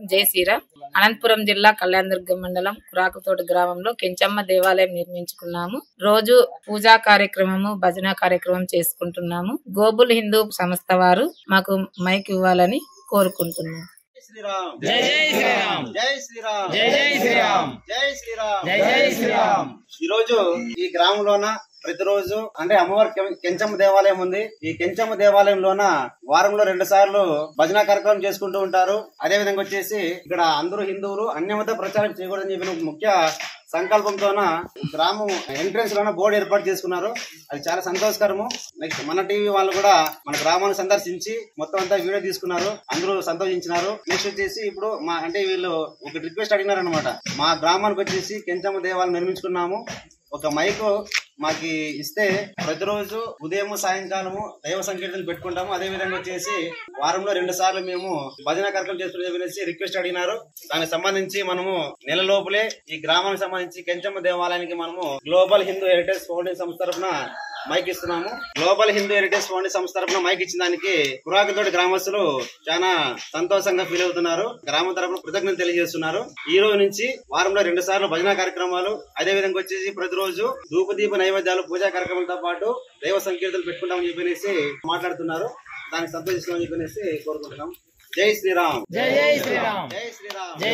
జై శ్రీరామ్. అనంతపురం జిల్లా కళ్యాణదుర్గం మండలం కురాకుతోట గ్రామంలో కెంచమ్మ దేవాలయం నిర్మించుకున్నాము. రోజు పూజా కార్యక్రమము, భజన కార్యక్రమం చేసుకుంటున్నాము. గ్లోబల్ హిందూ సంస్థ వారు మాకు మైక్ ఇవ్వాలని కోరుకుంటున్నాము. శ్రీరామ్ జై శ్రీరామ్ జై శ్రీరామ్ జై శ్రీరామ్ జై శ్రీరామ్ జై శ్రీరామ్. ఈ రోజు ఈ గ్రామంలోన ప్రతిరోజు అంటే అమ్మవారి కెంచమ్మ దేవాలయం ఉంది. ఈ కెంచమ్మ దేవాలయంలోన వారంలో 2 సార్లు భజన కార్యక్రమం చేసుకుంటూ ఉంటారు. అదే విధంగా వచ్చేసి ఇక్కడ అందరూ హిందువులు అన్యమత ప్రచారం చేయకూడదని చెప్పిన ముఖ్య సంకల్పంతోన గ్రామం ఎంట్రెన్స్ లోన బోర్డు ఏర్పాటు చేసుకున్నారు. అది చాలా సంతోషకరము. నెక్స్ట్ మన టీవీ వాళ్ళు కూడా మన గ్రామాన్ని సందర్శించి మొత్తం అంతా వీడియో తీసుకున్నారు. అందరూ సంతోషించినారు. నెక్స్ట్ వచ్చేసి ఇప్పుడు వీళ్ళు ఒక రిక్వెస్ట్ అడిగినారు అనమాట. మా గ్రామానికి వచ్చేసి కెంచమ్మ దేవాలయం నిర్మించుకున్నాము. ఒక మైక్ మాకు ఇస్తే ప్రతిరోజు ఉదయం సాయంకాలము దైవ సంకీర్తనలు పెట్టుకుంటాము. అదే విధంగా వచ్చేసి వారంలో 2 సార్లు మేము భజన కార్యక్రమం చేసుకునే రిక్వెస్ట్ అడిగినారు. దానికి సంబంధించి మనము నెల లోపలే ఈ గ్రామానికి సంబంధించి కెంచమ్మ దేవాలయానికి మనము గ్లోబల్ హిందూ హెరిటేజ్ ఫౌండేషన్ సంస్థ తరఫున మైక్ ఇస్తున్నాము. గ్లోబల్ హిందూ హెరిటేజ్ ఫౌండేషన్ సంస్థ తరఫున మైక్ ఇచ్చిన దానికి కురాకుతోటి గ్రామస్తులు చాలా సంతోషంగా ఫీల్ అవుతున్నారు. గ్రామం తరఫున కృతజ్ఞతలు తెలియజేస్తున్నారు. ఈ రోజు నుంచి వారంలో 2 సార్లు భజన కార్యక్రమాలు, అదే విధంగా వచ్చేసి ప్రతిరోజు ధూపదీప నైవేద్యాలు, పూజా కార్యక్రమాలతో పాటు దైవ సంకీర్తనలు పెట్టుకుంటామని చెప్పనేసి మాట్లాడుతున్నారు. దానికి సంతోషిస్తామని చెప్పనేసి కోరుకుంటున్నాం. జై శ్రీరామ్ జై శ్రీరామ్ జై శ్రీరామ్ జై